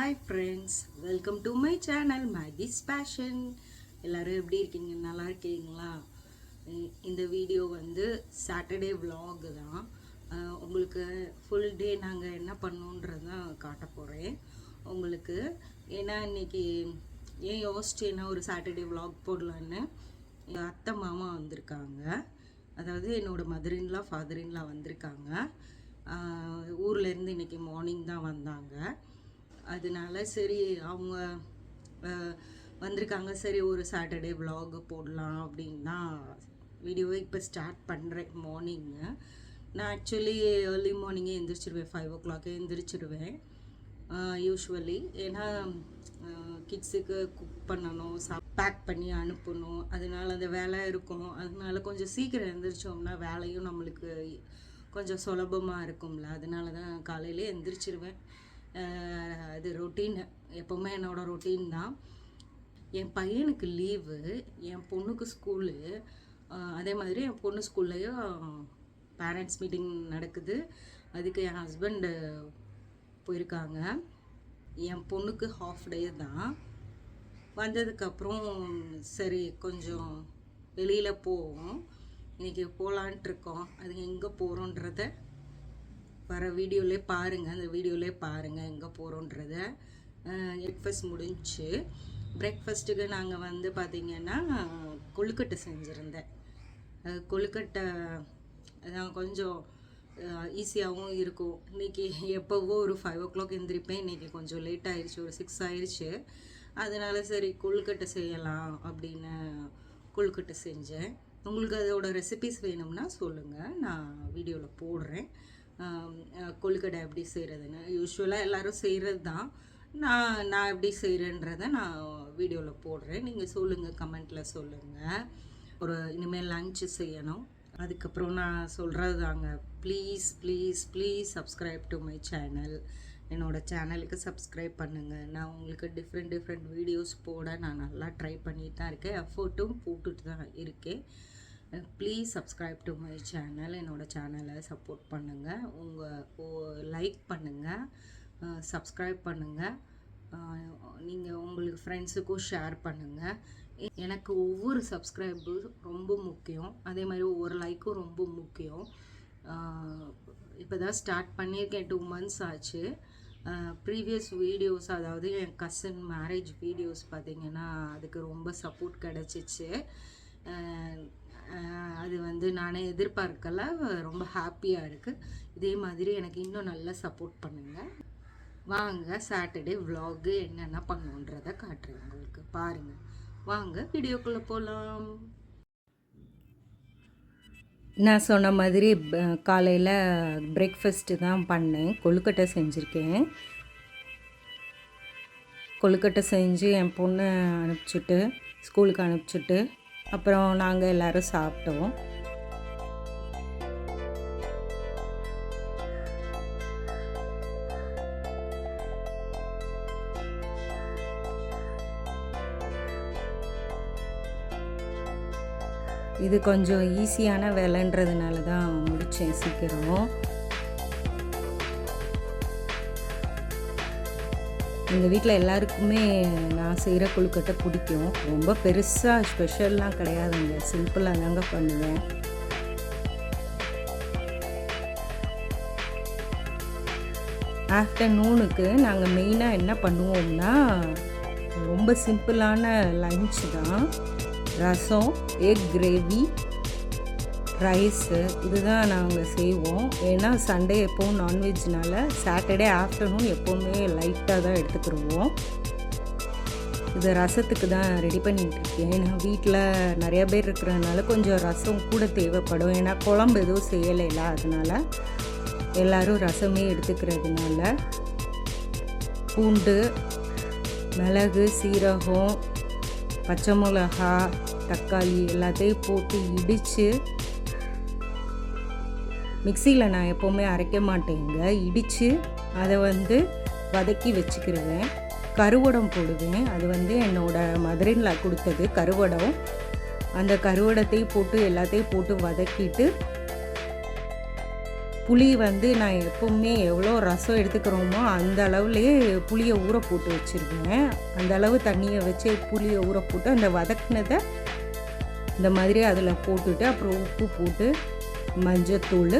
Hi friends, welcome to my channel Maggie's passion. எல்லோரும் எப்படி இருக்கீங்க? நல்லா இருக்கீங்களா? இந்த வீடியோ வந்து சாட்டர்டே vlog தான். உங்களுக்கு ஃபுல் டே நாங்கள் என்ன பண்ணோன்றதான் காட்ட போகிறேன் உங்களுக்கு. ஏன்னா இன்றைக்கி ஏன் யோசிச்சேன்னா ஒரு சாட்டர்டே vlog போடலான்னு. எங்கள் அத்தை மாமா வந்திருக்காங்க, அதாவது என்னோடய மதர்-இன்-லா ஃபாதர்-இன்-லா வந்திருக்காங்க. ஊர்லேருந்து இன்றைக்கி மார்னிங் தான் வந்தாங்க. அதனால சரி அவங்க வந்திருக்காங்க, சரி ஒரு சாட்டர்டே vlog போடலாம் அப்படின்னு தான் வீடியோவை இப்போ ஸ்டார்ட் பண்ணுறேன். மார்னிங்கு நான் ஆக்சுவலி ஏர்லி மார்னிங்கே எழுந்திரிச்சிருவேன், 5 o'clock எழுந்திரிச்சிருவேன் யூஸ்வலி. ஏன்னா கிட்ஸுக்கு குக் பண்ணணும், பேக் பண்ணி அனுப்பணும், அதனால அந்த வேலை இருக்கும். அதனால கொஞ்சம் சீக்கிரம் எழுந்திரிச்சோம்னா வேலையும் நம்மளுக்கு கொஞ்சம் சுலபமாக இருக்கும்ல. அதனால தான் காலையிலே எழுந்திரிச்சிருவேன். அது ரொட்டீன், எப்போவுமே என்னோடய ரொட்டீன் தான். என் பையனுக்கு லீவு, என் பொண்ணுக்கு ஸ்கூலு. அதே மாதிரி என் பொண்ணு ஸ்கூல்லையும் பேரண்ட்ஸ் மீட்டிங் நடக்குது. அதுக்கு என் ஹஸ்பண்டு போயிருக்காங்க. என் பொண்ணுக்கு ஹாஃப் டே தான். வந்ததுக்கப்புறம் சரி கொஞ்சம் வெளியில் போவோம், இன்றைக்கி போகலான்ட்ருக்கோம். அது எங்கே போகிறோன்றத வர வீடியோவிலே பாருங்கள், அந்த வீடியோவிலே பாருங்கள் எங்கே போகிறோன்றத. பிரேக்ஃபாஸ்ட் முடிஞ்சு, பிரேக்ஃபாஸ்ட்டுக்கு நாங்கள் வந்து பார்த்திங்கன்னா கொழுக்கட்டை செஞ்சுருந்தேன். கொழுக்கட்டை அதான் கொஞ்சம் ஈஸியாகவும் இருக்கும். இன்றைக்கி எப்போவோ ஒரு 5 o'clock எழுந்திரிப்பேன், இன்றைக்கி கொஞ்சம் லேட் ஆயிடுச்சு, ஒரு 6 ஆயிடுச்சு. அதனால சரி கொழுக்கட்டை செய்யலாம் அப்படின்னு கொழுக்கட்டை செஞ்சேன். உங்களுக்கு அதோட ரெசிபிஸ் வேணும்னா சொல்லுங்கள், நான் வீடியோவில் போடுறேன். கொழுக்கட்டை எப்படி செய்கிறதுன்னு யூஸ்வலாக எல்லோரும் செய்கிறது தான். நான் எப்படி செய்கிறேன்றதை நான் வீடியோவில் போடுறேன். நீங்கள் சொல்லுங்கள், கமெண்ட்டில் சொல்லுங்கள். ஒரு இனிமேல் லஞ்சு செய்யணும், அதுக்கப்புறம் நான் சொல்கிறது தாங்க. Please please please subscribe to my channel. என்னோடய சேனலுக்கு சப்ஸ்கிரைப் பண்ணுங்கள். நான் உங்களுக்கு டிஃப்ரெண்ட் வீடியோஸ் போட நான் நல்லா ட்ரை பண்ணிட்டு தான் இருக்கேன், எஃபர்ட்டும் போட்டுட்டு தான் இருக்கேன். Please subscribe to my channel. என்னோடய சேனலை சப்போர்ட் பண்ணுங்கள், உங்கள் லைக் பண்ணுங்கள், சப்ஸ்கிரைப் பண்ணுங்கள். நீங்கள் உங்களுக்கு ஃப்ரெண்ட்ஸுக்கும் ஷேர் பண்ணுங்கள். எனக்கு ஒவ்வொரு சப்ஸ்கிரைபும் ரொம்ப முக்கியம், அதே மாதிரி ஒவ்வொரு லைக்கும் ரொம்ப முக்கியம். இப்போ தான் ஸ்டார்ட் பண்ணியிருக்கேன், 2 months ஆச்சு. ப்ரீவியஸ் வீடியோஸ், அதாவது என் கசின் மேரேஜ் வீடியோஸ் பார்த்திங்கன்னா அதுக்கு ரொம்ப சப்போர்ட் கிடச்சிச்சு. அது வந்து நானே எதிர்பார்க்கல, ரொம்ப ஹாப்பியாக இருக்குது. இதே மாதிரி எனக்கு இன்னும் நல்லா சப்போர்ட் பண்ணுங்கள். வாங்க சாட்டர்டே vlog என்னென்ன பண்ணுன்றதை காட்டுறேன் உங்களுக்கு, பாருங்கள். வாங்க வீடியோக்குள்ளே போகலாம். நான் சொன்ன மாதிரி காலையில் பிரேக்ஃபாஸ்ட்டு தான் பண்ணேன், கொழுக்கட்டை செஞ்சுருக்கேன். கொழுக்கட்டை செஞ்சு என் பொண்ணு அனுப்பிச்சிட்டு, ஸ்கூலுக்கு அனுப்பிச்சிட்டு அப்புறம் நாங்கள் எல்லோரும் சாப்பிட்டோம். இது கொஞ்சம் ஈஸியான வேலைன்றதுனால தான் முடித்தேன் சீக்கிரம். எங்கள் வீட்டில் எல்லாருக்குமே நான் செய்கிற கொழுக்கட்டை பிடிக்கும். ரொம்ப பெருசாக ஸ்பெஷல்லாம் கிடையாதுங்க, சிம்பிளாக தாங்க பண்ணுவேன். ஆஃப்டர்நூனுக்கு நாங்கள் மெயினாக என்ன பண்ணுவோம்னா ரொம்ப சிம்பிளான லஞ்ச் தான். ரசம், எக் கிரேவி, ரைஸு, இதுதான் நாங்கள் செய்வோம். ஏன்னா சண்டே எப்போவும் நான்வெஜ்னால சாட்டர்டே ஆஃப்டர்நூன் எப்போவுமே லைட்டாக தான் எடுத்துக்கிடுவோம். இது ரசத்துக்கு தான் ரெடி பண்ணிகிட்ருக்கேன். நான் வீட்டில் நிறையா பேர் இருக்கிறதுனால கொஞ்சம் ரசம் கூட தேவைப்படும். ஏன்னா குழம்பு எதுவும் செய்யலைல, அதனால் எல்லோரும் ரசமே எடுத்துக்கிறதுனால பூண்டு, மிளகு, சீரகம், பச்சை மிளகா, தக்காளி எல்லாத்தையும் போட்டு இடித்து, மிக்சியில் நான் எப்போவுமே அரைக்க மாட்டேங்க, இடித்து அதை வந்து வதக்கி வச்சுக்கிடுவேன். கருவடம் போடுவேன், அது வந்து என்னோடய மதர்-இன்-லா கொடுத்தது கருவடம். அந்த கருவடத்தையும் போட்டு எல்லாத்தையும் போட்டு வதக்கிட்டு புளி வந்து நான் எப்போவுமே எவ்வளோ ரசம் எடுத்துக்கிறோமோ அந்த அளவுலேயே புளியை ஊற போட்டு வச்சுருவேன். அந்த அளவு தண்ணியை வச்சு புளியை ஊற போட்டு அந்த வதக்கினதை இந்த மாதிரி அதில் போட்டுட்டு அப்புறம் உப்பு போட்டு மஞ்சத்தூள்,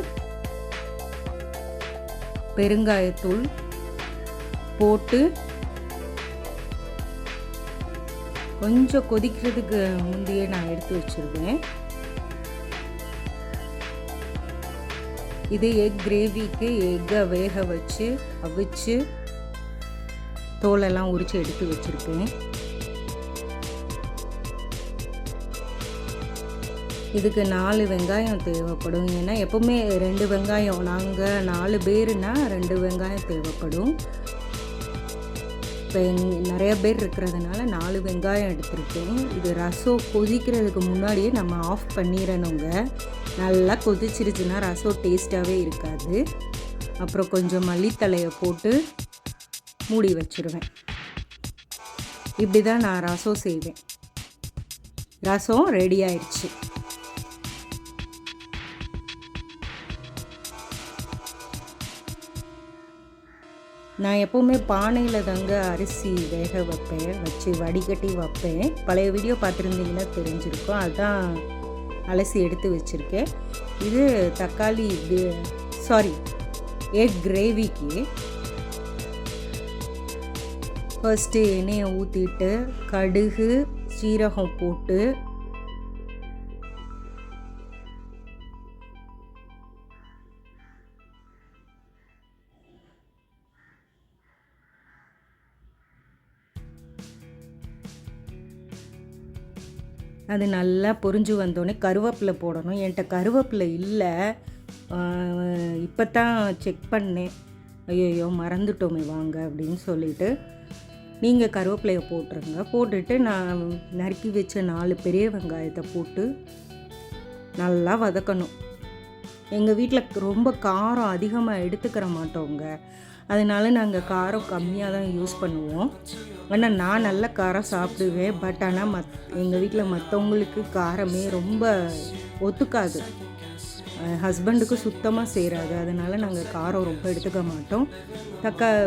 பெருங்காயத்தூள் போட்டு கொஞ்சம் கொதிக்கிறதுக்கு முந்தையே நான் எடுத்து வச்சுருவேன். இது எக் கிரேவிக்கு எக்கை வேக வச்சு அவிச்சு தோலெல்லாம் உரித்து எடுத்து வச்சுருக்கேன். இதுக்கு 4 வெங்காயம் தேவைப்படும். ஏன்னா எப்போவுமே 2 வெங்காயம், நாங்கள் 4 பேருனா 2 வெங்காயம் தேவைப்படும். இப்போ நிறைய பேர் இருக்கிறதுனால 4 வெங்காயம் எடுத்திருக்கேன். இது ரசம் கொதிக்கிறதுக்கு முன்னாடியே நம்ம ஆஃப் பண்ணிடணுங்க. நல்லா கொதிச்சிருச்சுன்னா ரசம் டேஸ்ட்டாகவே இருக்காது. அப்புறம் கொஞ்சம் மல்லித்தலையை போட்டு மூடி வச்சுருவேன். இப்படி தான் நான் ரசம் செய்வேன். ரசம் ரெடி ஆயிடுச்சு. நான் எப்போவுமே பானையில் தாங்க அரிசி வேக வைப்பேன், வச்சு வடிகட்டி வைப்பேன். பழைய வீடியோ பார்த்துருந்தீங்கன்னா தெரிஞ்சிருக்கும். அதுதான் அலசி எடுத்து வச்சுருக்கேன். இது தக்காளி எக் கிரேவிக்கு ஃபர்ஸ்ட்டு எண்ணெயை ஊற்றிட்டு கடுகு சீரகம் போட்டு அது நல்லா பொரிஞ்சு வந்தோடனே கருவேப்பிலை போடணும். என்கிட்ட கருவேப்பிலை இல்லை, இப்போ தான் செக் பண்ணேன். ஐயோ மறந்துட்டோமே வாங்க அப்படின்னு சொல்லிவிட்டு நீங்கள் கருவேப்பிலையை போட்டுருங்க. போட்டுட்டு நான் நறுக்கி வச்ச 4 பெரிய வெங்காயத்தை போட்டு நல்லா வதக்கணும். எங்கள் வீட்டில் ரொம்ப காரம் அதிகமாக எடுத்துக்கிற மாட்டோங்க, அதனால நாங்கள் காரம் கம்மியாக தான் யூஸ் பண்ணுவோம். ஆனால் நான் நல்ல காரம் சாப்பிடுவேன். பட் ஆனால் எங்கள் வீட்டில் மற்றவங்களுக்கு காரமே ரொம்ப ஒத்துக்காது. ஹஸ்பண்டுக்கு சுத்தமாக சேராது. அதனால் நாங்கள் காரம் ரொம்ப எடுத்துக்க மாட்டோம்.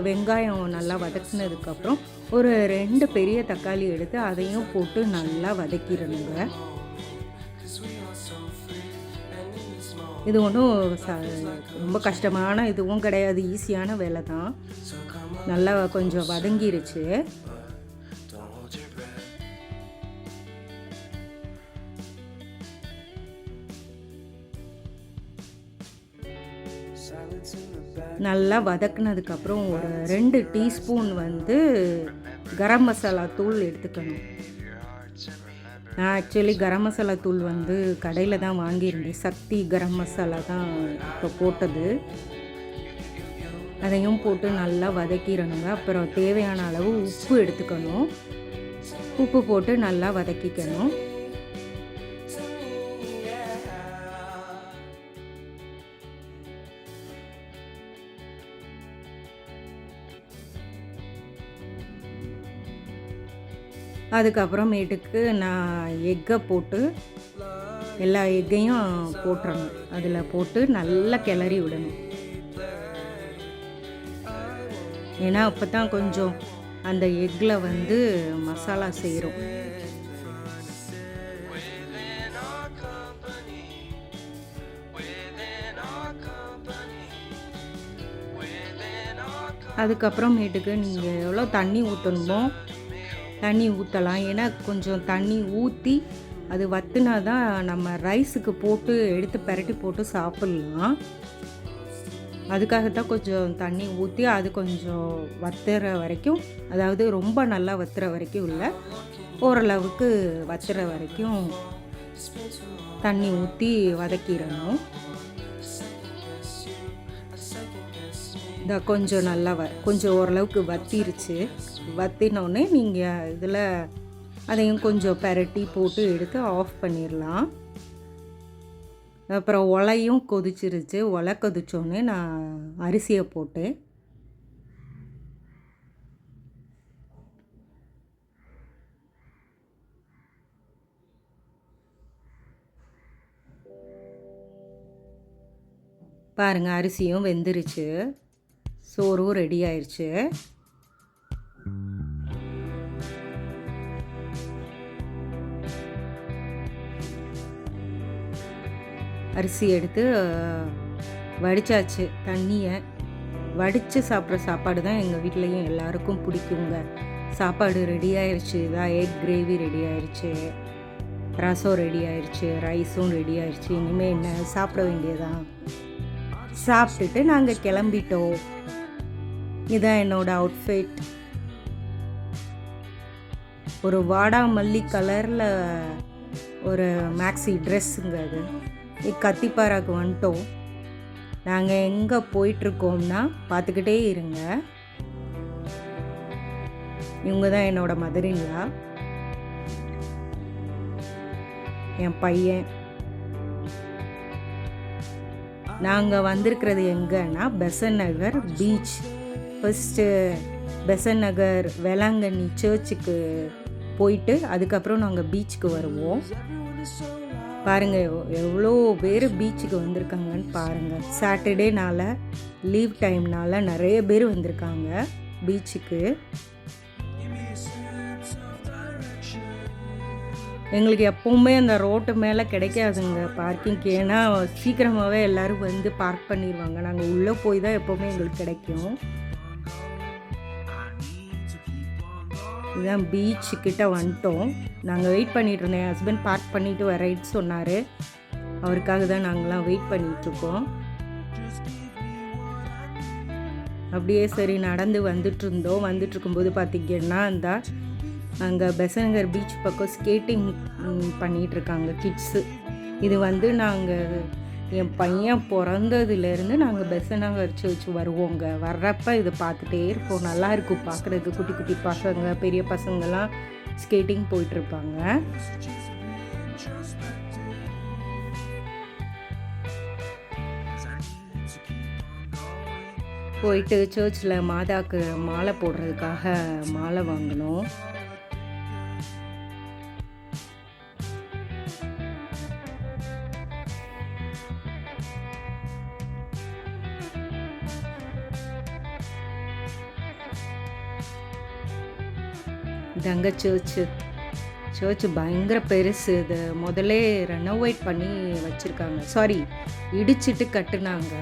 வெங்காயம் நல்லா வதக்கினதுக்கப்புறம் ஒரு 2 பெரிய தக்காளி எடுத்து அதையும் போட்டு நல்லா வதக்கிடணுங்க. இது ஒன்றும் ரொம்ப கஷ்டமான இதுவும் கிடையாது, ஈஸியான வேலை தான். நல்லா கொஞ்சம் வதங்கிருச்சு. நல்லா வதக்குனதுக்கப்புறம் ஒரு 2 டீஸ்பூன் வந்து கரம் மசாலா தூள் எடுத்துக்கணும். நான் ஆக்சுவலி கரம் மசாலா தூள் வந்து கடையில் தான் வாங்கியிருந்தேன். சக்தி கரம் மசாலா தான் இப்போ போட்டது. அதையும் போட்டு நல்லா வதக்கிடணுங்க. அப்புறம் தேவையான அளவு உப்பு எடுத்துக்கணும். உப்பு போட்டு நல்லா வதக்கிக்கணும். அதுக்கப்புறமேட்டுக்கு நான் எக்கை போட்டு எல்லா எக்கையும் போட்டுறணும். அதில் போட்டு நல்லா கிளறி விடணும். ஏன்னா அப்போ தான் கொஞ்சம் அந்த எக்கில் வந்து மசாலா சேரும். அதுக்கப்புறமேட்டுக்கு நீங்கள் எவ்வளோ தண்ணி ஊற்றணுமோ தண்ணி ஊற்றலாம். ஏன்னா கொஞ்சம் தண்ணி ஊற்றி அது வத்துனா தான் நம்ம ரைஸுக்கு போட்டு எடுத்து பெரட்டி போட்டு சாப்பிட்லாம். அதுக்காகத்தான் கொஞ்சம் தண்ணி ஊற்றி அது கொஞ்சம் வத்துற வரைக்கும், அதாவது ரொம்ப நல்லா வத்துற வரைக்கும் இல்லை, ஓரளவுக்கு வத்துற வரைக்கும் தண்ணி ஊற்றி வதக்கிடணும். இந்த கொஞ்சம் நல்லா கொஞ்சம் ஓரளவுக்கு வத்திருச்சு. வத்தினோடனே நீங்கள் இதில் அதையும் கொஞ்சம் பெரட்டி போட்டு எடுத்து ஆஃப் பண்ணிடலாம். அப்புறம் ஒலையும் கொதிச்சிருச்சு. ஒலை கொதிச்சோடனே நான் அரிசியை போட்டேன். பாருங்கள், அரிசியும் வெந்துருச்சு, சோறும் ரெடி ஆயிடுச்சு. அரிசி எடுத்து வடித்தாச்சு. தண்ணியை வடித்து சாப்பிட்ற சாப்பாடு தான் எங்கள் வீட்லேயும் எல்லாருக்கும் பிடிக்குங்க. சாப்பாடு ரெடி ஆயிடுச்சு. இதான் எக் கிரேவி ரெடி ஆயிடுச்சு, ரசம் ரெடி ஆயிடுச்சு, ரைஸும் ரெடி ஆயிடுச்சு. இனிமேல் என்ன, சாப்பிட வேண்டியதான். சாப்பிட்டுட்டு நாங்கள் கிளம்பிட்டோம். இதுதான் என்னோடய அவுட்ஃபிட். ஒரு வாடாமல்லி கலரில் ஒரு மேக்ஸி ட்ரெஸ்ஸுங்க. அது கத்திப்பாராக்கு வந்துட்டோம். நாங்கள் எங்கே போயிட்டுருக்கோம்னா பார்த்துக்கிட்டே இருங்க. இவங்க தான் என்னோட மதர்-இன்-லா, என் பையன். நாங்கள் வந்திருக்கிறது எங்கன்னா பெசன்ட் நகர் பீச். ஃபஸ்ட்டு பெசன்ட் நகர் வேளாங்கண்ணி சர்ச்சுக்கு போயிட்டு அதுக்கப்புறம் நாங்கள் பீச்சுக்கு வருவோம். பாருங்கள், எவ்வளோ பேர் பீச்சுக்கு வந்திருக்காங்கன்னு பாருங்கள். சாட்டர்டேனால, லீவ் டைம்னால நிறைய பேர் வந்திருக்காங்க பீச்சுக்கு. எங்களுக்கு எப்போவுமே அந்த ரோட்டு மேலே கிடைக்காதுங்க பார்க்கிங்க்கு. ஏன்னா சீக்கிரமாகவே எல்லோரும் வந்து பார்க் பண்ணிடுவாங்க. நாங்கள் உள்ளே போய் தான் எப்போவுமே எங்களுக்கு கிடைக்கும். இதுதான் பீச்சுக்கிட்ட வந்துட்டோம். நாங்கள் வெயிட் பண்ணிகிட்டு இருந்தேன். என் ஹஸ்பண்ட் பார்க் பண்ணிவிட்டு வரேன்னு சொன்னார். அவருக்காக தான் நாங்களாம் வெயிட் பண்ணிகிட்ருக்கோம். அப்படியே சரி நடந்து வந்துட்டுருந்தோம். வந்துட்டுருக்கும்போது பார்த்திங்கன்னா அந்த அங்கே பெசன்ட் பீச் பக்கம் ஸ்கேட்டிங் பண்ணிகிட்ருக்காங்க கிட்ஸு. இது வந்து நாங்கள் என் பையன் பிறந்ததுலேருந்து நாங்கள் பெசன்ட் நகர் சர்ச் வருவோங்க. வர்றப்ப இதை பார்த்துட்டே இருப்போம். நல்லாயிருக்கும் பார்க்குறதுக்கு. குட்டி குட்டி பசங்க, பெரிய பசங்கள்லாம் ஸ்கேட்டிங் போயிட்டுருப்பாங்க. போயிட்டு சர்ச்சில் மாதாக்கு மாலை போடுறதுக்காக மாலை வாங்கினோம். இதாங்க சர்ச்சு பயங்கர பெருசு. இது முதல்ல ரெனோவேட் பண்ணி வச்சுருக்காங்க. சாரி, இடிச்சிட்டு கட்டுனாங்க.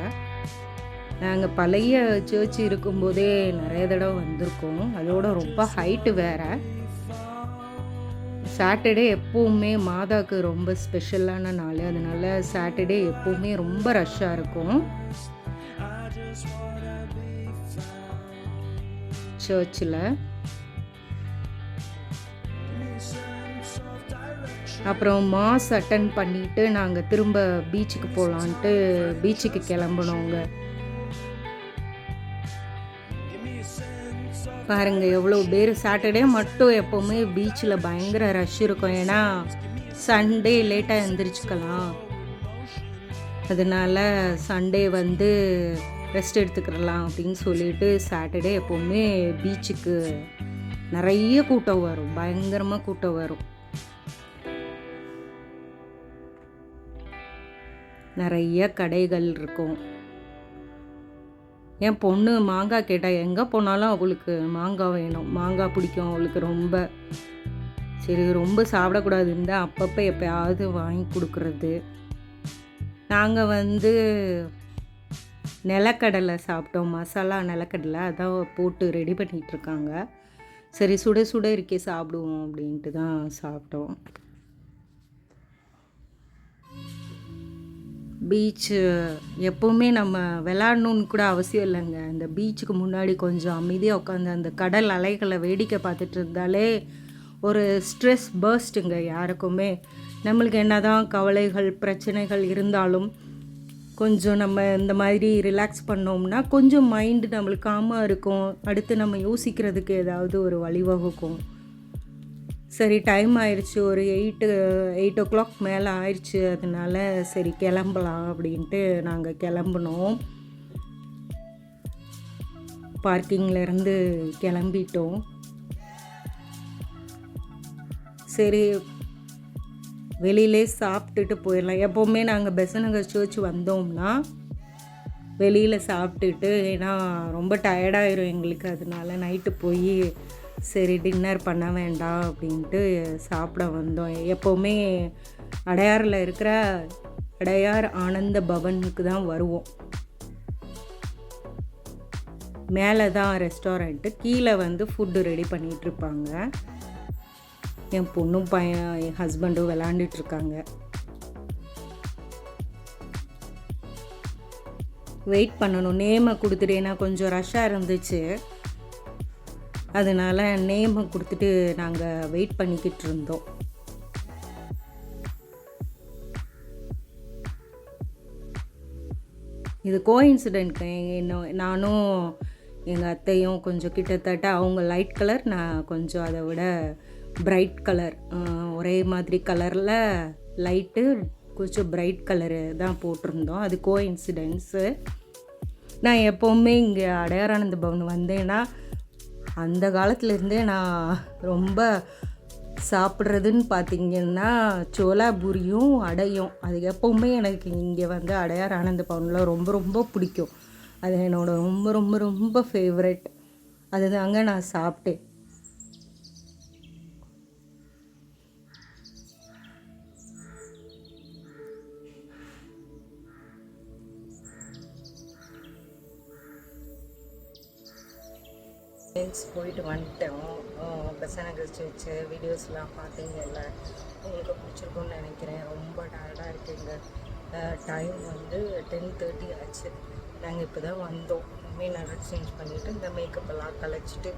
நாங்கள் பழைய சர்ச் இருக்கும்போதே நிறைய தடவை வந்திருக்கோம். அதோட ரொம்ப ஹைட்டு வேறு. சாட்டர்டே எப்போவுமே மாதாக்கு ரொம்ப ஸ்பெஷலான நாள். அதனால சாட்டர்டே எப்போவுமே ரொம்ப ரஷ்ஷாக இருக்கும் சர்ச்சில். அப்புறம் மாஸ் அட்டன் பண்ணிவிட்டு நாங்கள் திரும்ப பீச்சுக்கு போகலான்ட்டு பீச்சுக்கு கிளம்புனோங்க. பாருங்கள் எவ்வளோ பேர். சாட்டர்டே மட்டும் எப்போவுமே பீச்சில் பயங்கர ரஷ் இருக்கும். ஏன்னா சண்டே லேட்டாக எழுந்திரிச்சிக்கலாம். அதனால் சண்டே வந்து ரெஸ்ட் எடுத்துக்கிறலாம் அப்படின்னு சொல்லிட்டு சாட்டர்டே எப்போவுமே பீச்சுக்கு நிறைய கூட்டம் வரும். பயங்கரமாக கூட்டம் வரும். நிறைய கடைகள் இருக்கும். என் பொண்ணு மாங்காய் கேட்டால் எங்கே போனாலும் அவளுக்கு மாங்காய் வேணும். மாங்காய் பிடிக்கும் அவளுக்கு ரொம்ப. சரி, ரொம்ப சாப்பிடக்கூடாதுன்னு தான் அப்பப்போ எப்போயாவது வாங்கி கொடுக்குறது. நாங்கள் வந்து நிலக்கடலை சாப்பிட்டோம். மசாலா நிலக்கடலை அதான் போட்டு ரெடி பண்ணிகிட்ருக்காங்க. சரி, சுட சுட இருக்கே சாப்பிடுவோம் அப்படின்ட்டு தான் சாப்பிட்டோம். பீச்சு எப்போவுமே நம்ம விளாட்ணுன்னு கூட அவசியம் இல்லைங்க. அந்த பீச்சுக்கு முன்னாடி கொஞ்சம் அமைதியாக உட்காந்து அந்த கடல் அலைகளை வேடிக்கை பார்த்துட்டு இருந்தாலே ஒரு ஸ்ட்ரெஸ் பர்ஸ்ட்டுங்க யாருக்குமே. நம்மளுக்கு என்ன தான் கவலைகள் பிரச்சனைகள் இருந்தாலும் கொஞ்சம் நம்ம இந்த மாதிரி ரிலாக்ஸ் பண்ணோம்னா கொஞ்சம் மைண்டு நம்மளுக்கு காமாக இருக்கும். அடுத்து நம்ம யோசிக்கிறதுக்கு ஏதாவது ஒரு வழிவகுக்கும். சரி, டைம் ஆயிடுச்சு. ஒரு 8 o'clock மேலே ஆயிடுச்சு. அதனால சரி கிளம்பலாம் அப்படின்ட்டு நாங்கள் கிளம்புனோம். பார்க்கிங்லேருந்து கிளம்பிட்டோம். சரி, வெளியிலே சாப்பிட்டுட்டு போயிடலாம். எப்போவுமே நாங்கள் பெசன்ட் நகர் சர்ச் வந்தோம்னா வெளியில் சாப்பிட்டுட்டு, ஏன்னா ரொம்ப டயர்டாயிரும் எங்களுக்கு, அதனால நைட்டு போய் சரி டின்னர் பண்ண வேண்டாம் அப்படின்ட்டு சாப்பிட வந்தோம். எப்போவுமே அடையாரில் இருக்கிற அடையார் ஆனந்த பவனுக்கு தான் வருவோம். மேலே தான் ரெஸ்டாரண்ட்டு, கீழே வந்து ஃபுட்டு ரெடி பண்ணிகிட்ருப்பாங்க. என் பொண்ணும் என் ஹஸ்பண்டும் விளாண்டுட்ருக்காங்க. வெயிட் பண்ணணும், நேமை கொடுத்துட்டு, ஏன்னா கொஞ்சம் ரஷ்ஷாக இருந்துச்சு, அதனால் நேமை கொடுத்துட்டு நாங்கள் வெயிட் பண்ணிக்கிட்டு இருந்தோம். இது கோஇன்சிடென்ட். நானும் எங்கள் அத்தையும் கொஞ்சம் கிட்டத்தட்ட அவங்க லைட் கலர், நான் கொஞ்சம் அதை விட பிரைட் கலர், ஒரே மாதிரி கலரில் லைட்டு கொஞ்சம் பிரைட் கலரு தான் போட்டிருந்தோம். அது கோஇன்சிடென்ஸு. நான் எப்போவுமே இங்கே அடையாரானந்த பவன் வந்தேன்னா அந்த காலத்துலேருந்தே நான் ரொம்ப சாப்பிட்றதுன்னு பார்த்திங்கன்னா சோலா பூரியும் அடையும். அது எப்போவுமே எனக்கு இங்கே வந்து அடையார் ஆனந்த பவனில் ரொம்ப ரொம்ப பிடிக்கும். அது என்னோட ரொம்ப ரொம்ப ரொம்ப ஃபேவரெட். அதுதாங்க நான் சாப்பிட்டேன். போயிட்டு வந்துட்டோம். பெசநகர் சர்ச்சு வீடியோஸ்லாம் பார்த்தீங்கல்ல, உங்களுக்கு பிடிச்சிருக்குன்னு நினைக்கிறேன். ரொம்ப டயர்டாக இருக்குங்க. டைம் வந்து 10:30 ஆச்சு. நாங்கள் இப்போ தான் வந்தோம். இனிமேல் நல்லா சேஞ்ச் பண்ணிவிட்டு இந்த மேக்கப்பெல்லாம் கலைச்சிட்டு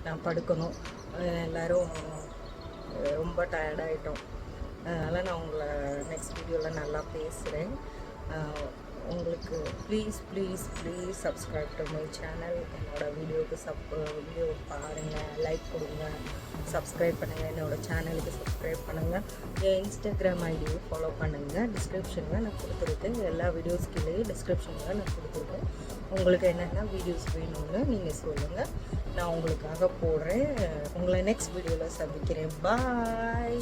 நான் படுக்கணும். எல்லோரும் ரொம்ப டயர்டாகிட்டோம். அதனால் நான் உங்களை நெக்ஸ்ட் வீடியோவில் நல்லா பேசுகிறேன். உங்களுக்கு please please please subscribe to my channel. என்னோடய வீடியோ பாருங்கள், லைக் கொடுங்க, சப்ஸ்கிரைப் பண்ணுங்கள், என்னோடய சேனலுக்கு சப்ஸ்கிரைப் பண்ணுங்கள். என் இன்ஸ்டாகிராம் ஐடியை ஃபாலோ பண்ணுங்கள். டிஸ்கிரிப்ஷனில் நான் கொடுத்துருக்கேன். எல்லா வீடியோஸ் கீழே டிஸ்கிரிப்ஷனில் நான் கொடுத்துருக்கேன். உங்களுக்கு என்னென்ன வீடியோஸ் வேணும்னு நீங்கள் சொல்லுங்கள், நான் உங்களுக்காக போடுறேன். உங்களை நெக்ஸ்ட் வீடியோவில் சந்திக்கிறேன். பாய்.